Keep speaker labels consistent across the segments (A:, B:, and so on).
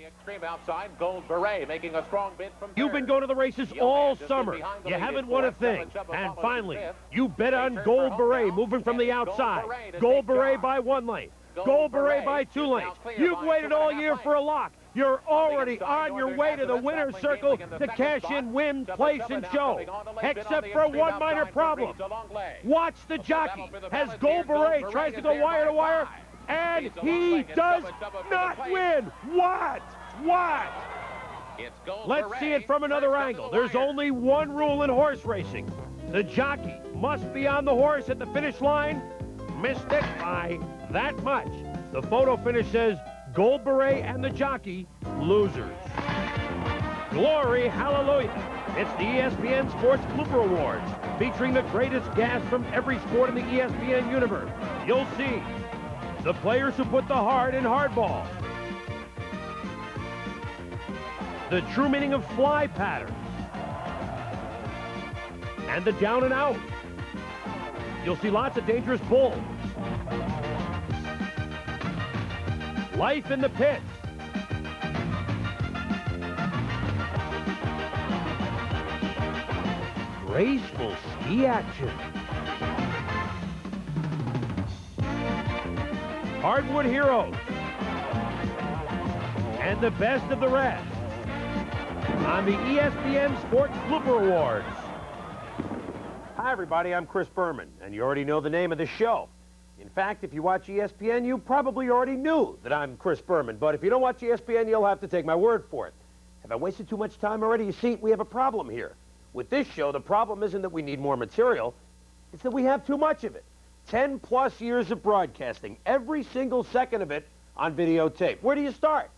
A: Extreme outside, Gold Beret making a strong bid from
B: You've been going to the races all summer. You haven't won a thing. And finally, you bet on Gold Beret moving from the outside. Gold Beret by 1 lane. Gold Beret by 2 lanes. You've waited all year for a lock. You're already on your way to the winner's circle to cash in, win, place, and show. Except for one minor problem. Watch the jockey as Gold Beret tries to go wire to wire, and he does not win. What? What? Let's see it from another angle. There's only one rule in horse racing. The jockey must be on the horse at the finish line. Missed it by that much. The photo finish says Gold Beret and the jockey, losers. Glory, hallelujah. It's the ESPN Sports Blooper Awards, featuring the greatest gas from every sport in the ESPN universe. You'll see the players who put the heart in hardball, the true meaning of fly patterns, and the down and out. You'll see lots of dangerous bulls. Life in the pits. Graceful ski action. Hardwood heroes. And the best of the rest on the ESPN Sports Blooper Awards. Hi, everybody. I'm Chris Berman, and you already know the name of the show. In fact, if you watch ESPN, you probably already knew that I'm Chris Berman. But if you don't watch ESPN, you'll have to take my word for it. Have I wasted too much time already? You see, we have a problem here. With this show, the problem isn't that we need more material. It's that we have too much of it. 10-plus years of broadcasting, every single second of it on videotape. Where do you start?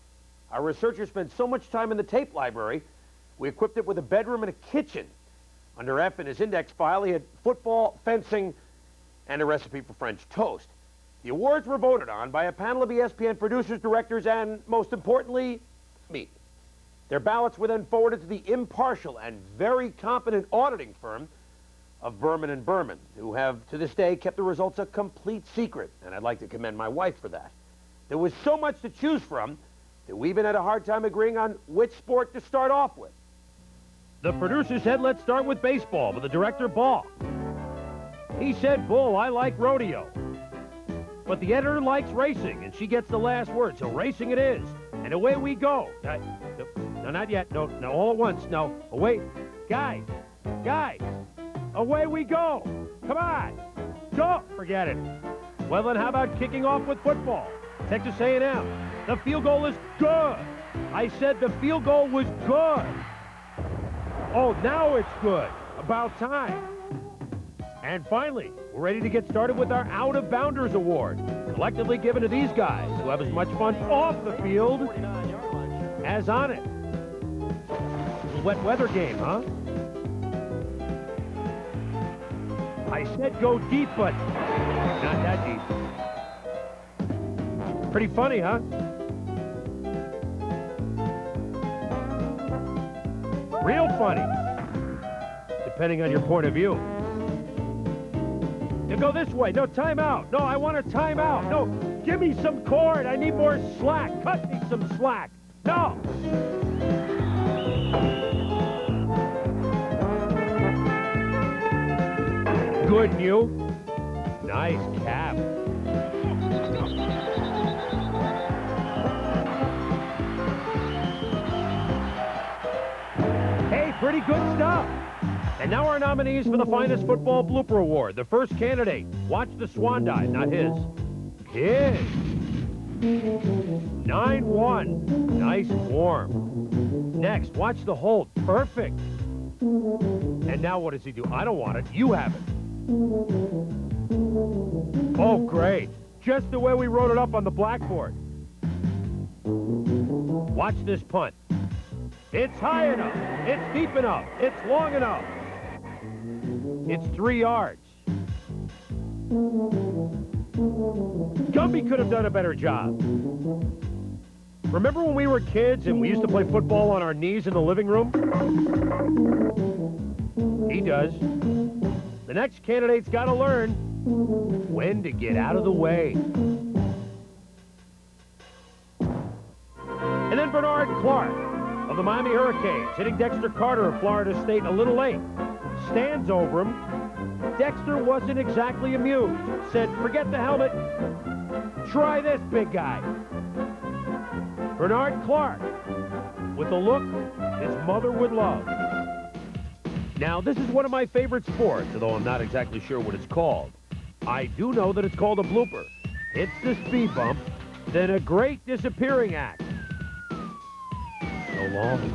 B: Our researchers spent so much time in the tape library, we equipped it with a bedroom and a kitchen. Under F in his index file, he had football, fencing, and a recipe for French toast. The awards were voted on by a panel of ESPN producers, directors, and, most importantly, me. Their ballots were then forwarded to the impartial and very competent auditing firm of Berman & Berman, who have, to this day, kept the results a complete secret, and I'd like to commend my wife for that. There was so much to choose from that we even had a hard time agreeing on which sport to start off with. The producer said, let's start with baseball, but the director balked. He said, bull, I like rodeo. But the editor likes racing, and she gets the last word, so racing it is. And away we go. No, not yet. No, all at once. No, away. Guys, away we go. Come on. Go. Forget it. Well, then how about kicking off with football? Texas A&M. The field goal is good. I said the field goal was good. Oh, now it's good. About time. And finally, we're ready to get started with our Out of Bounders Award, collectively given to these guys who have as much fun off the field as on it. Wet weather game, huh? I said go deep, but not that deep. Pretty funny, huh? Real funny, depending on your point of view. You go this way. No, timeout. No, I want a timeout. No, give me some cord. I need more slack. Cut me some slack. No. Good, you. Nice cap. Hey, pretty good stuff. And now our nominees for the Finest Football Blooper Award. The first candidate, watch the swan dive, not his. His. 9-1. Nice form. Next, watch the hold. Perfect. And now what does he do? I don't want it. You have it. Oh, great. Just the way we wrote it up on the blackboard. Watch this punt. It's high enough. It's deep enough. It's long enough. It's 3 yards. Gumby could have done a better job. Remember when we were kids and we used to play football on our knees in the living room? He does. The next candidate's got to learn when to get out of the way. And then Bernard Clark of the Miami Hurricanes, hitting Dexter Carter of Florida State a little late. Stands over him. Dexter wasn't exactly amused. Said, forget the helmet. Try this, big guy. Bernard Clark, with a look his mother would love. Now, this is one of my favorite sports, although I'm not exactly sure what it's called. I do know that it's called a blooper. Hits the speed bump, then a great disappearing act. So long.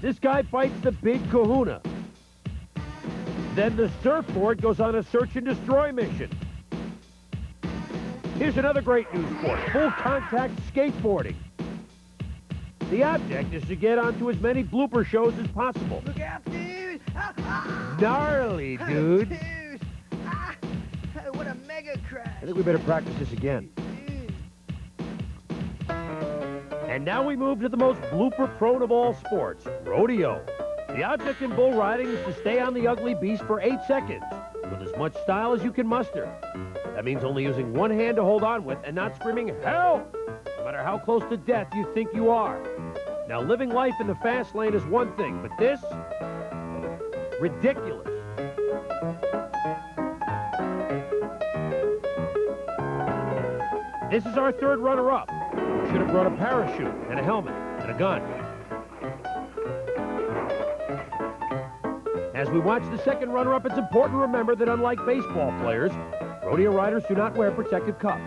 B: This guy fights the big kahuna. Then the surfboard goes on a search and destroy mission. Here's another great new sport, full contact skateboarding. The object is to get onto as many blooper shows as possible.
C: Look out, dude!
B: Gnarly, dude.
C: Dude! What a mega crash!
B: I think we better practice this again.
C: Dude.
B: And now we move to the most blooper-prone of all sports, rodeo. The object in bull riding is to stay on the ugly beast for 8 seconds, with as much style as you can muster. That means only using one hand to hold on with and not screaming, help! No matter how close to death you think you are. Now, living life in the fast lane is one thing, but this? Ridiculous. This is our third runner-up. We should have brought a parachute and a helmet and a gun. As we watch the second runner-up, it's important to remember that unlike baseball players, rodeo riders do not wear protective cuffs.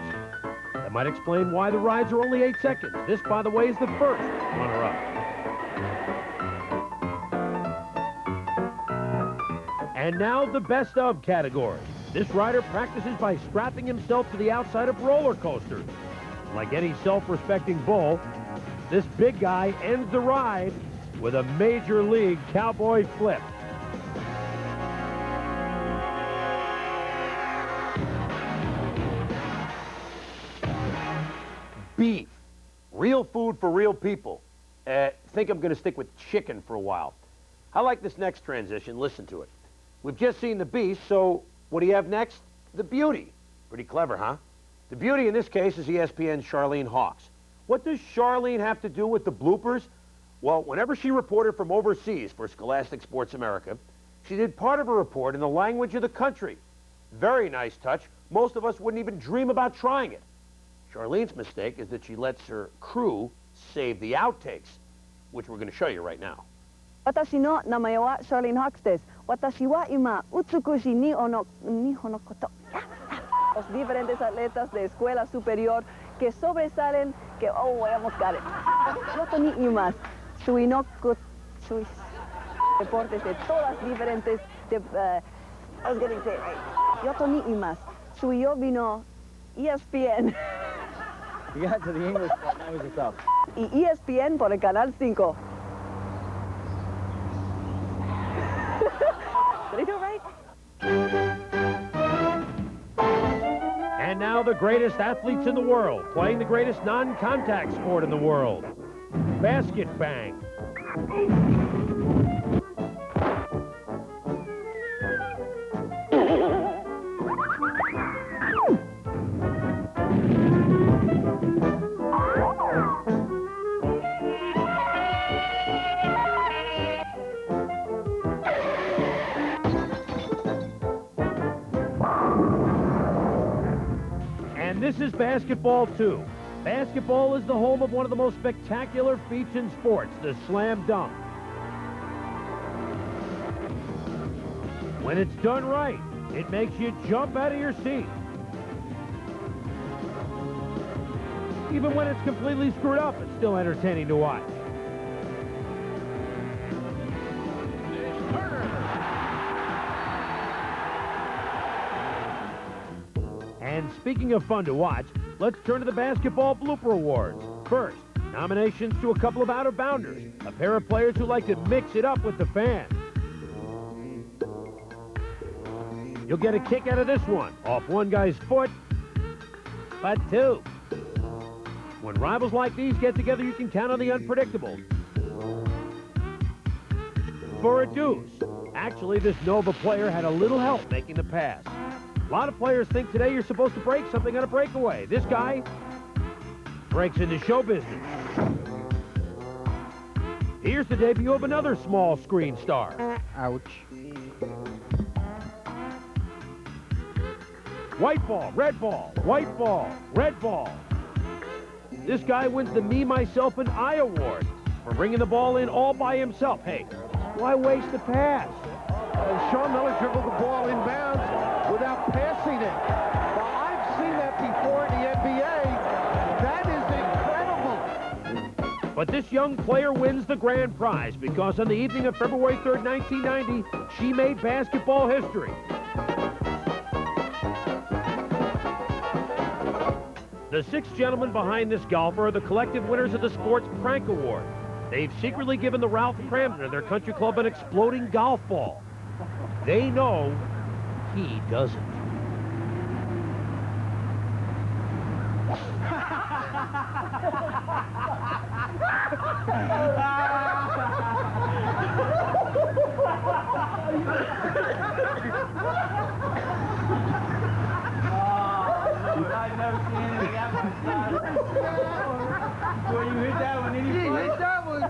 B: That might explain why the rides are only 8 seconds. This, by the way, is the first runner-up. And now the best of category. This rider practices by strapping himself to the outside of roller coasters. Like any self-respecting bull, this big guy ends the ride with a major league cowboy flip. Beef. Real food for real people. Think I'm going to stick with chicken for a while. I like this next transition. Listen to it. We've just seen the beast, so what do you have next? The beauty. Pretty clever, huh? The beauty in this case is ESPN's Charlene Hawks. What does Charlene have to do with the bloopers? Well, whenever she reported from overseas for Scholastic Sports America, she did part of her report in the language of the country. Very nice touch. Most of us wouldn't even dream about trying it. Charlene's mistake is that she lets her crew save the outtakes, which we're going to show you right now.
D: 私の名前はシャーリン・ハックスです。私は今、美しい日本のこと。Los diferentes atletas de escuela superior que sobresalen, que, oh, voy a buscar. Yo tengo más. Deportes de todas diferentes, I was going to say, yo tengo más. Yo vino ESPN.
E: You got to the English part, now was yourself.
D: Y ESPN por el Canal 5. Did I do it right?
B: And now the greatest athletes in the world, playing the greatest non-contact sport in the world. Basket bang. This is basketball, too. Basketball is the home of one of the most spectacular feats in sports, the slam dunk. When it's done right, it makes you jump out of your seat. Even when it's completely screwed up, it's still entertaining to watch. And speaking of fun to watch, let's turn to the Basketball Blooper Awards. First, nominations to a couple of out-of-bounders, a pair of players who like to mix it up with the fans. You'll get a kick out of this one, off one guy's foot, but two. When rivals like these get together, you can count on the unpredictable. For a deuce, actually, this Nova player had a little help making the pass. A lot of players think today you're supposed to break something on a breakaway. This guy breaks into show business. Here's the debut of another small screen star.
C: Ouch.
B: White ball, red ball, white ball, red ball. This guy wins the Me, Myself, and I award for bringing the ball in all by himself. Hey, why waste the pass?
F: Sean Miller dribbled the ball inbounds without passing it. Well, I've seen that before in the NBA. That is incredible.
B: But this young player wins the grand prize because on the evening of February 3rd, 1990, she made basketball history. The 6 gentlemen behind this golfer are the collective winners of the Sports Prank Award. They've secretly given the Ralph Cramton of their country club an exploding golf ball. They know he doesn't.
E: I've never seen anything that much. Boy, you hit that one.
C: You hit that one.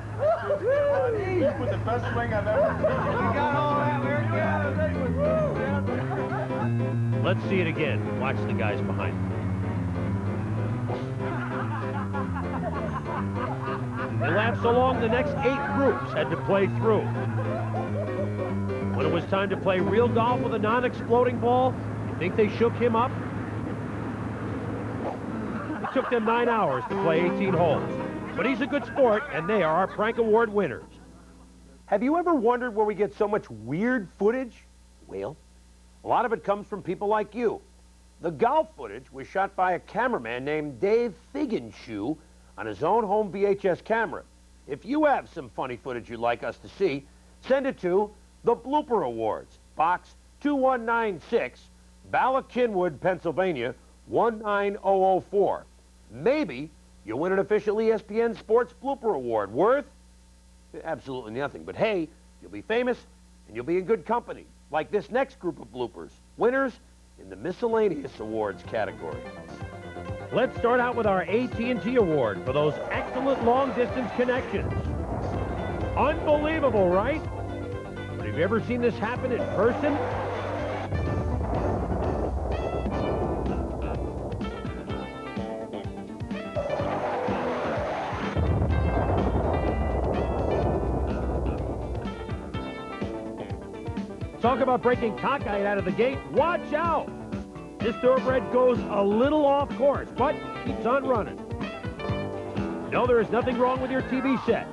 E: You put the best swing I've ever seen. We got all that.
B: Let's see it again. Watch the guys behind me. They laughed so long the next 8 groups had to play through. When it was time to play real golf with a non-exploding ball, you think they shook him up? It took them 9 hours to play 18 holes. But he's a good sport, and they are our Prank Award winners. Have you ever wondered where we get so much weird footage? Well, a lot of it comes from people like you. The golf footage was shot by a cameraman named Dave Figgenshoe on his own home VHS camera. If you have some funny footage you'd like us to see, send it to the Blooper Awards, Box 2196, Bala Kinwood, Pennsylvania, 19004. Maybe you'll win an official ESPN Sports Blooper Award worth absolutely nothing. But hey, you'll be famous and you'll be in good company, like this next group of bloopers, winners in the Miscellaneous Awards category. Let's start out with our AT&T Award for those excellent long-distance connections. Unbelievable, right? But have you ever seen this happen in person? Talk about breaking cockeyed out of the gate. Watch out! This thoroughbred goes a little off course, but keeps on running. No, there is nothing wrong with your TV set.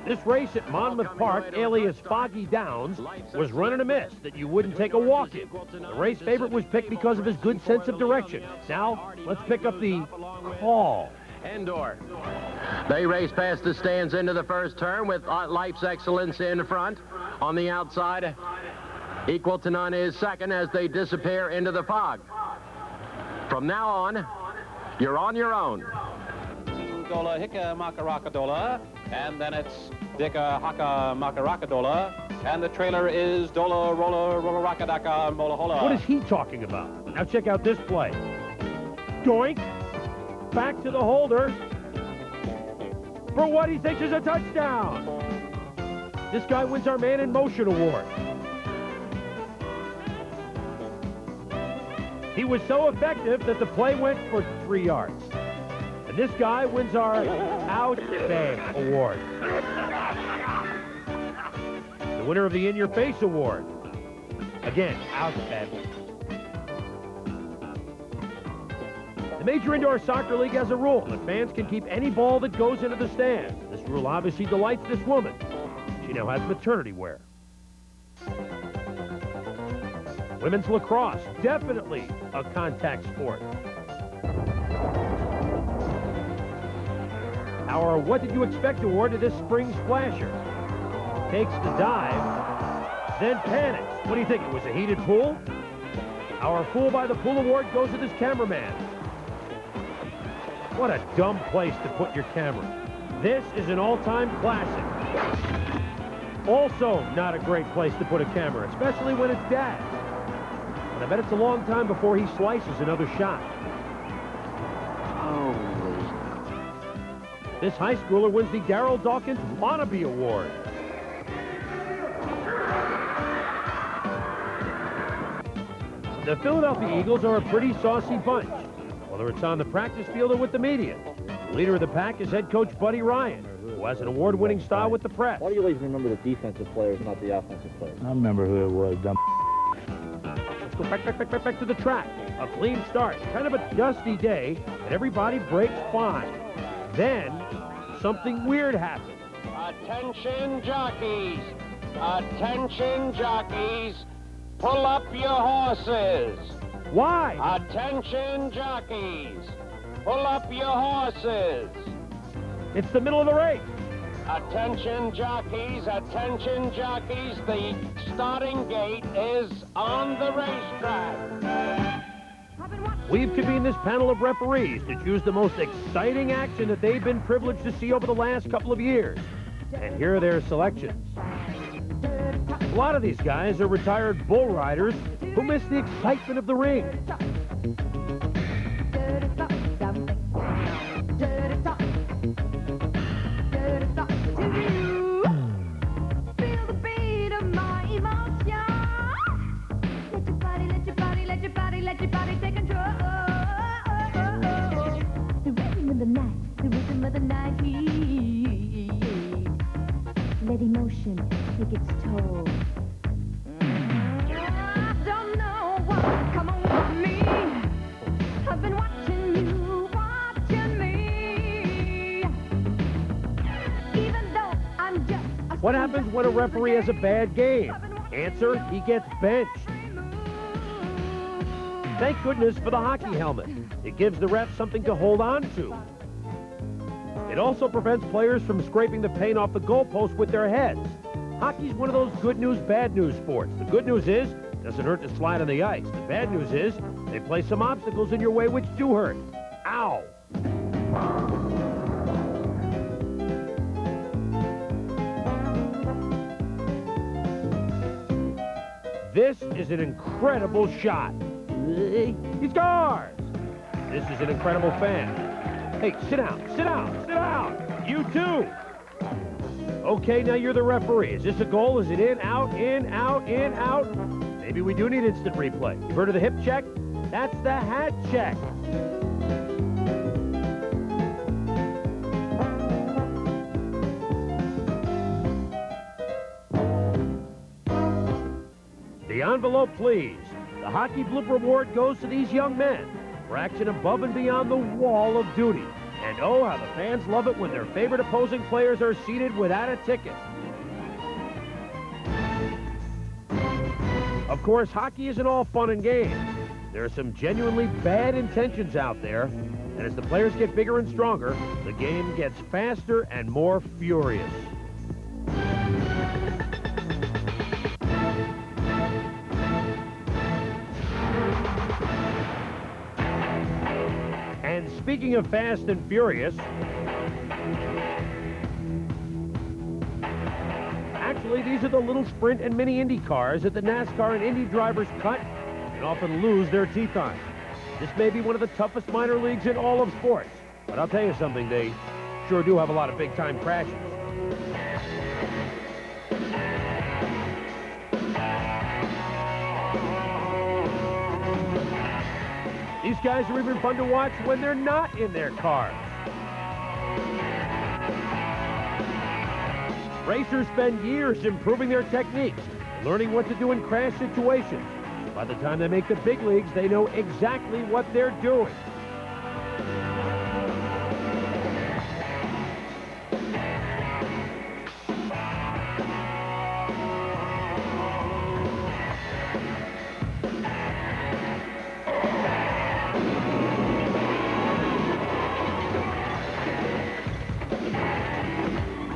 B: This race at Monmouth Park, alias Foggy Downs, was running a miss that you wouldn't take a walk in. The race favorite was picked because of his good sense of direction. Now, let's pick up the call.
A: Endor. They race past the stands into the first turn with Life's Excellence in front. On the outside, Equal to None is second as they disappear into the fog. From now on, you're on your own.
G: $2 hicka makarakadola, and then it's dicka haka makarakadola, and the trailer is dola rolla rolla rakadaka mola hola.
B: What is he talking about? Now check out this play. Doink. Back to the holder for what he thinks is a touchdown. This guy wins our Man in Motion Award. He was so effective that the play went for 3 yards. And this guy wins our Outbang Award. The winner of the In Your Face Award. Again, Outbang. The Major Indoor Soccer League has a rule that fans can keep any ball that goes into the stands. This rule obviously delights this woman. She now has maternity wear. Women's lacrosse, definitely a contact sport. Our What Did You Expect Award to this spring splasher. Takes the dive, then panics. What do you think, it was a heated pool? Our Fool by the Pool Award goes to this cameraman. What a dumb place to put your camera. This is an all-time classic. Also not a great place to put a camera, especially when it's Dad. But I bet it's a long time before he slices another shot. This high schooler wins the Darryl Dawkins Wannabe Award. The Philadelphia Eagles are a pretty saucy bunch, whether it's on the practice field or with the media. The leader of the pack is head coach Buddy Ryan, who has an award-winning style with the press.
H: Why do you always remember the defensive players, not the offensive players?
I: I remember who it was, dumb.
B: Let's go back to the track. A clean start, kind of a dusty day, and everybody breaks fine. Then, something weird happens.
J: Attention jockeys! Attention jockeys! Pull up your horses!
B: Why?
J: Attention jockeys! Pull up your horses!
B: It's the middle of the race.
J: Attention jockeys, the starting gate is on the racetrack.
B: We've convened this panel of referees to choose the most exciting action that they've been privileged to see over the last couple of years. And here are their selections. A lot of these guys are retired bull riders who miss the excitement of the ring.
K: Let emotion take its toll. I don't know what come over me. I've been watching you, watching me. Even though I'm just a
B: What happens when a referee has a bad game? Answer, he gets benched. Thank goodness for the hockey helmet. It gives the ref something to hold on to. It also prevents players from scraping the paint off the goalpost with their heads. Hockey's one of those good news, bad news sports. The good news is, it doesn't hurt to slide on the ice. The bad news is, they place some obstacles in your way which do hurt. Ow! This is an incredible shot. He scores! This is an incredible fan. Hey, sit down, sit down, sit down. You too. Okay, now you're the referee. Is this a goal? Is it in, out, in, out, in, out? Maybe we do need instant replay. You've heard of the hip check? That's the hat check. The envelope, please. The Hockey Blooper Award goes to these young men for action above and beyond the wall of duty. And oh, how the fans love it when their favorite opposing players are seated without a ticket. Of course, hockey isn't all fun and games. There are some genuinely bad intentions out there, and as the players get bigger and stronger, the game gets faster and more furious. And speaking of fast and furious, actually, these are the little sprint and mini Indy cars that the NASCAR and Indy drivers cut and often lose their teeth on. This may be one of the toughest minor leagues in all of sports, but I'll tell you something, they sure do have a lot of big-time crashes. These guys are even fun to watch when they're not in their cars. Racers spend years improving their techniques, learning what to do in crash situations. By the time they make the big leagues, they know exactly what they're doing.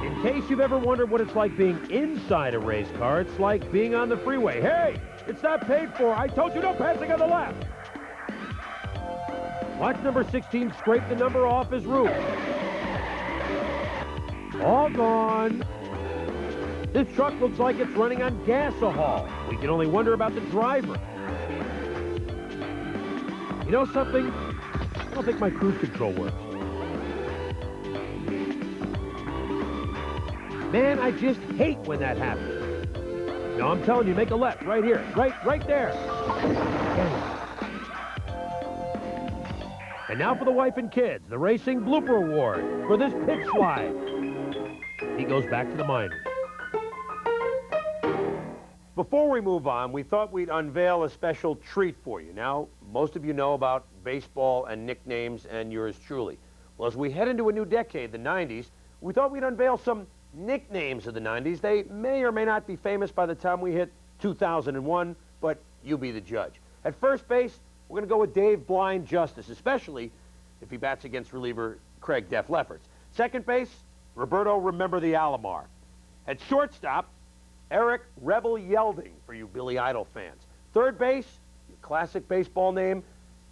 B: In case you've ever wondered what it's like being inside a race car, it's like being on the freeway. Hey, it's not paid for. I told you no passing on the left. Watch number 16 scrape the number off his roof. All gone. This truck looks like it's running on gasohol. We can only wonder about the driver. You know something? I don't think my cruise control works. Man, I just hate when that happens. No, I'm telling you, make a left right here. Right there. And now for the wife and kids, the Racing Blooper Award for this pitch slide. He goes back to the minors. Before we move on, we thought we'd unveil a special treat for you. Now, most of you know about baseball and nicknames and yours truly. Well, as we head into a new decade, the 90s, we thought we'd unveil some nicknames of the 90s. They may or may not be famous by the time we hit 2001, but you be the judge. At first base, we're going to go with Dave Blind Justice, especially if he bats against reliever Craig Def Lefferts. Second base, Roberto Remember the Alomar. At shortstop, Eric Rebel Yelding for you Billy Idol fans. Third base, your classic baseball name,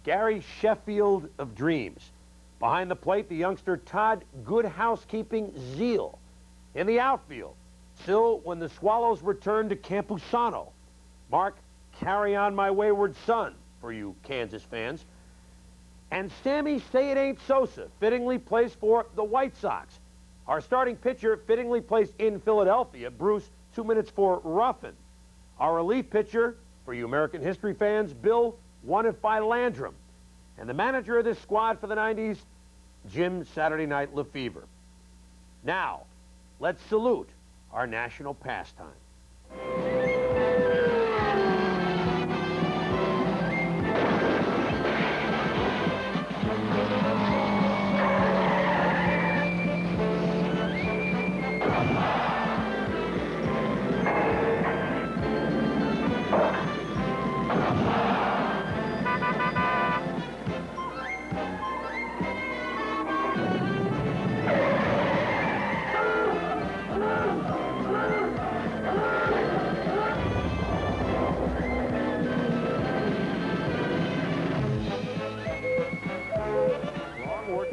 B: Gary Sheffield of Dreams. Behind the plate, the youngster Todd Good Housekeeping Zeal. In the outfield, still when the Swallows return to Campusano, Mark Carry On My Wayward Son for you Kansas fans. And Sammy Say It Ain't Sosa fittingly plays for the White Sox. Our starting pitcher fittingly placed in Philadelphia, Bruce 2 minutes for Ruffin. Our relief pitcher, for you American history fans, Bill One If by Landrum. And the manager of this squad for the 90s, Jim Saturday Night Lefevre. Now, let's salute our national pastime.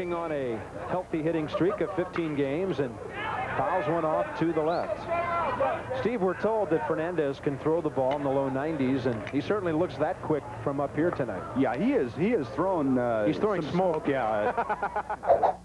I: On a healthy hitting streak of 15 games and fouls one off to the left. Steve, we're told that Fernandez can throw the ball in the low 90s, and he certainly looks that quick from up here tonight.
E: Yeah, he is. He is throwing.
I: He's throwing smoke.
E: Yeah.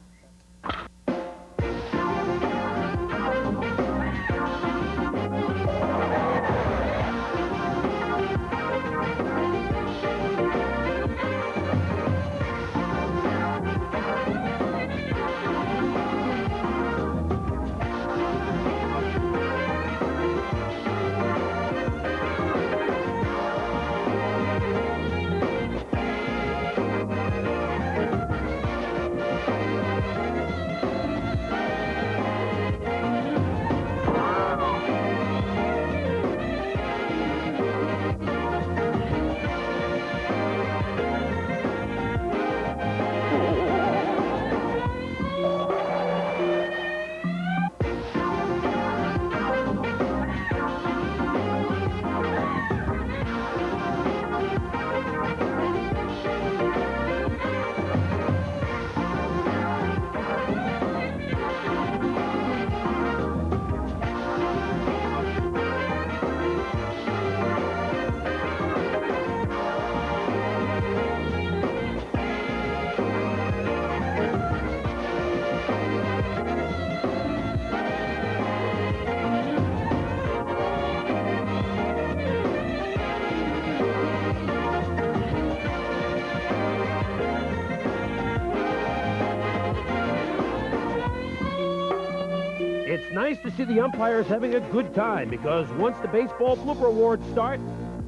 B: It's nice to see the umpires having a good time, because once the Baseball Blooper Awards start,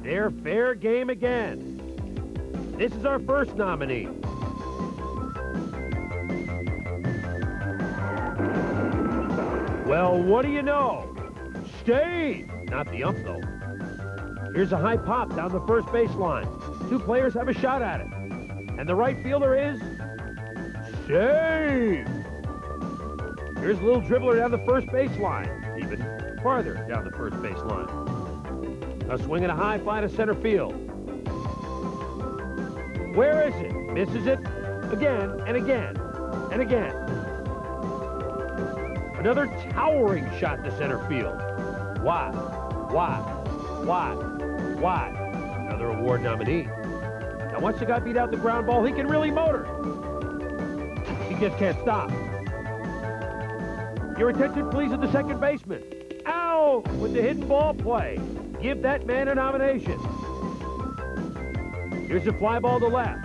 B: they're fair game again. This is our first nominee. Well, what do you know? Steve! Not the ump, though. Here's a high pop down the first baseline. Two players have a shot at it. And the right fielder is... Save! Here's a little dribbler down the first baseline, even farther down the first baseline. A swing and a high fly to center field. Where is it? Misses it again and again and again. Another towering shot to center field. Why? Another award nominee. Now, once the guy beat out the ground ball, he can really motor. He just can't stop. Your attention, please, at the second baseman. Ow! With the hidden ball play. Give that man a nomination. Here's a fly ball to left.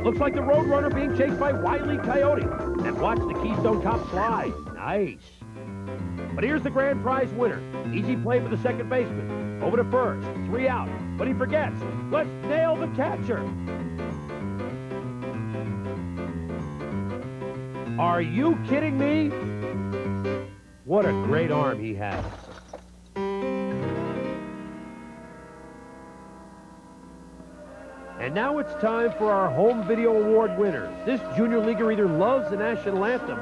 B: Looks like the Roadrunner being chased by Wile E. Coyote. And watch the Keystone Cop slide. Nice. But here's the grand prize winner. Easy play for the second baseman. Over to first. 3 out. But he forgets. Let's nail the catcher. Are you kidding me? What a great arm he has. And now it's time for our Home Video Award winners. This junior leaguer either loves the national anthem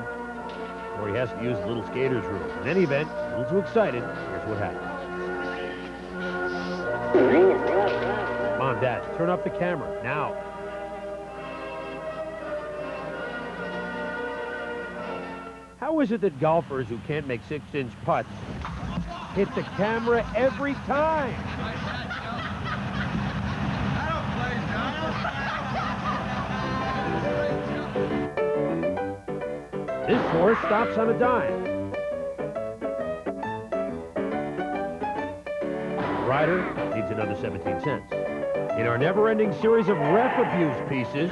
B: or he has to use the little skater's room. In any event, a little too excited. Here's what happened. Mom, Dad, turn up the camera, now. How is it that golfers who can't make 6-inch putts hit the camera every time? This horse stops on a dime. Rider needs another 17 cents. In our never-ending series of ref abuse pieces,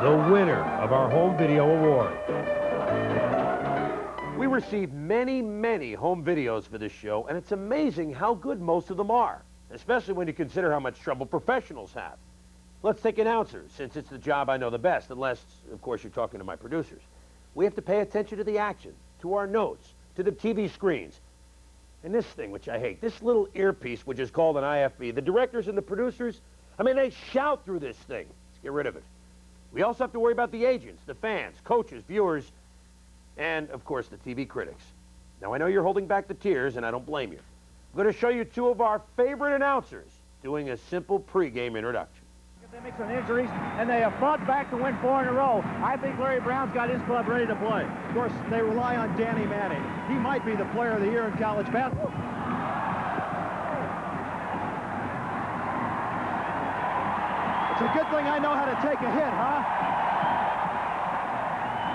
B: the winner of our Home Video Award. We received many, many home videos for this show, and it's amazing how good most of them are, especially when you consider how much trouble professionals have. Let's take announcers, since it's the job I know the best, unless, of course, you're talking to my producers. We have to pay attention to the action, to our notes, to the TV screens. And this thing, which I hate, this little earpiece, which is called an IFB, the directors and the producers, I mean, they shout through this thing. Let's get rid of it. We also have to worry about the agents, the fans, coaches, viewers, and, of course, the TV critics. Now, I know you're holding back the tears, and I don't blame you. I'm going to show you 2 of our favorite announcers doing a simple pregame introduction.
L: They make some injuries, and they have fought back to win 4 in a row. I think Larry Brown's got his club ready to play. Of course, they rely on Danny Manning. He might be the player of the year in college basketball. It's a good thing I know how to take a hit, huh?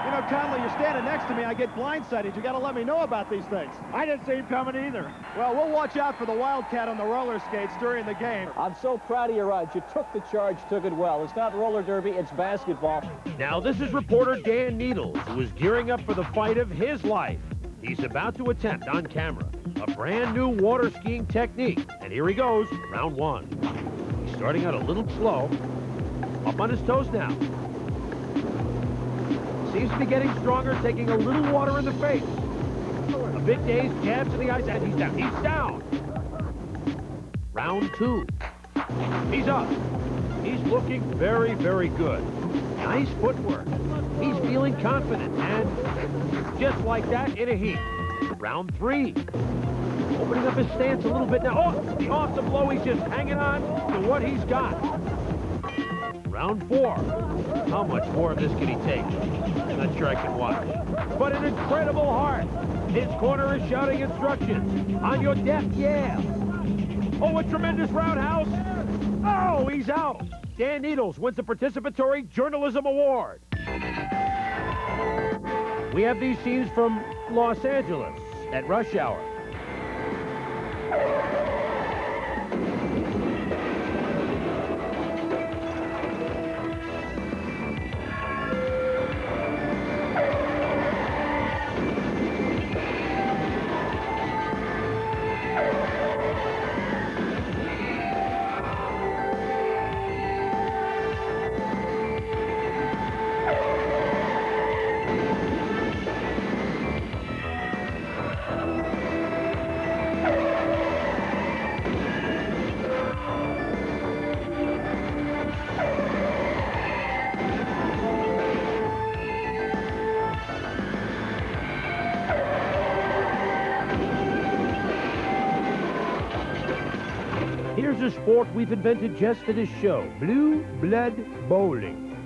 L: You know, Conley, you're standing next to me. I get blindsided. You got to let me know about these things. I didn't see him coming either. Well, we'll watch out for the Wildcat on the roller skates during the game.
M: I'm so proud of you, Rod. You took the charge, took it well. It's not roller derby, it's basketball.
B: Now, this is reporter Dan Needles, who is gearing up for the fight of his life. He's about to attempt on camera a brand new water skiing technique. And here he goes, round 1. He's starting out a little slow. Up on his toes now. Seems to be getting stronger, taking a little water in the face. A big daze, jabs to the eyes, and he's down. He's down. Round 2. He's up. He's looking very, very good. Nice footwork. He's feeling confident, and just like that, in a heat. Round 3. Opening up his stance a little bit now. Oh, the awesome blow. He's just hanging on to what he's got. Round 4. How much more of this can he take? I'm not sure I can watch. But an incredible heart. His corner is shouting instructions. On your deck, yeah. Oh, a tremendous roundhouse. Oh, he's out. Dan Needles wins the Participatory Journalism Award. We have these scenes from Los Angeles at rush hour. Here's a sport we've invented just for this show, blue blood bowling.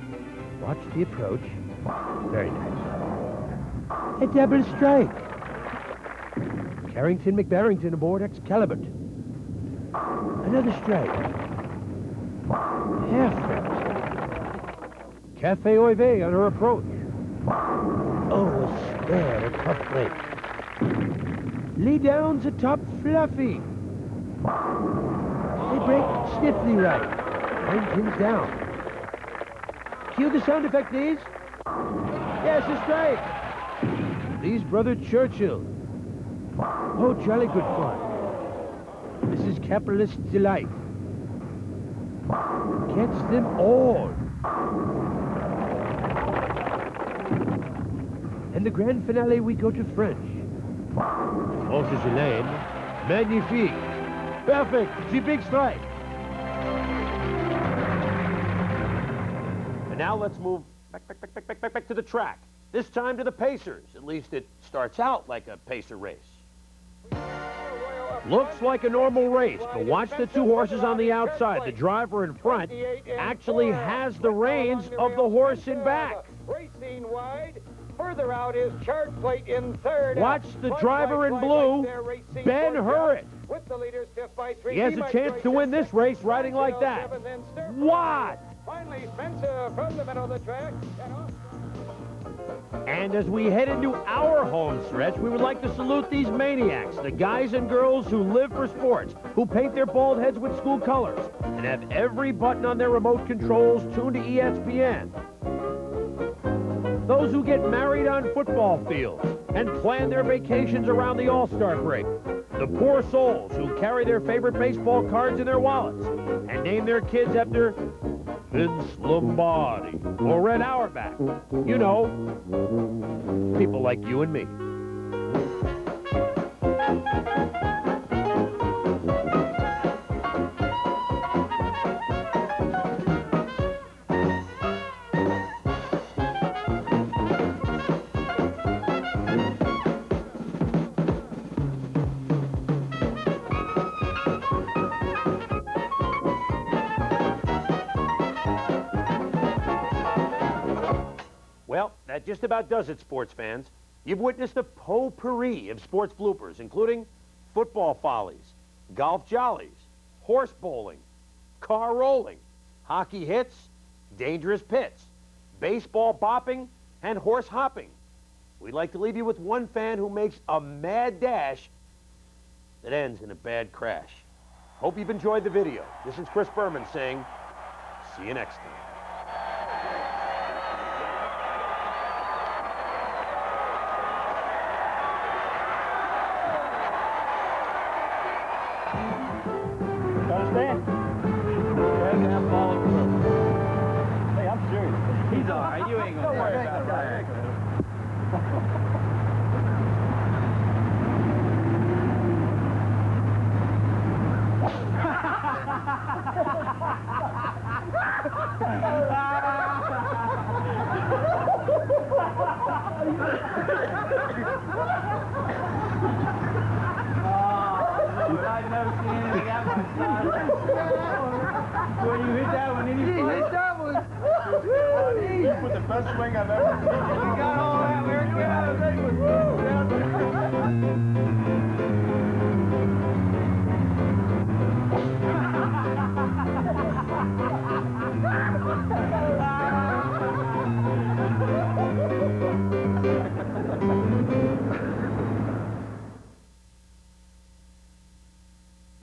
B: Watch the approach. Very nice. A double strike. Carrington McBarrington aboard Excalibur. Another strike. Perfect. Cafe Oive on her approach. Oh, a spare, a tough break. Lee downs atop Fluffy. They break stiffly right. 9 pins down. Cue the sound effect, please. Yes, a strike. Lee's brother Churchill. Oh, jolly good fun. This is capitalist delight. Gets them all. And the grand finale, we go to French. Officer Elaine. Magnifique. Perfect. The big strike. And now let's move back to the track. This time to the Pacers. At least it starts out like a Pacer race. Looks like a normal race, but watch the 2 horses on the outside. The driver in front actually has the reins of the horse in back.
N: Racing wide. Further out is chart plate in third.
B: Watch the driver in blue, Ben Hurrett.
N: With the leader stiff by 3.
B: He has a chance to win this race riding like that. What?
N: Finally, Spencer from the middle of the track.
B: And as we head into our home stretch, we would like to salute these maniacs, the guys and girls who live for sports, who paint their bald heads with school colors, and have every button on their remote controls tuned to ESPN. Those who get married on football fields and plan their vacations around the All-Star break. The poor souls who carry their favorite baseball cards in their wallets and name their kids after Vince Lombardi or Red Auerbach. You know, people like you and me. Well, that just about does it, sports fans. You've witnessed a potpourri of sports bloopers, including football follies, golf jollies, horse bowling, car rolling, hockey hits, dangerous pits, baseball bopping, and horse hopping. We'd like to leave you with one fan who makes a mad dash that ends in a bad crash. Hope you've enjoyed the video. This is Chris Berman saying, see you next time.
M: Understand? Hey, I'm serious. He's all right. You ain't gonna worry about it.
C: I've never seen anything that much fun. When you hit that one, any fun? Hit that one.
E: You put the best swing I've ever seen.
C: You got all that. We're good.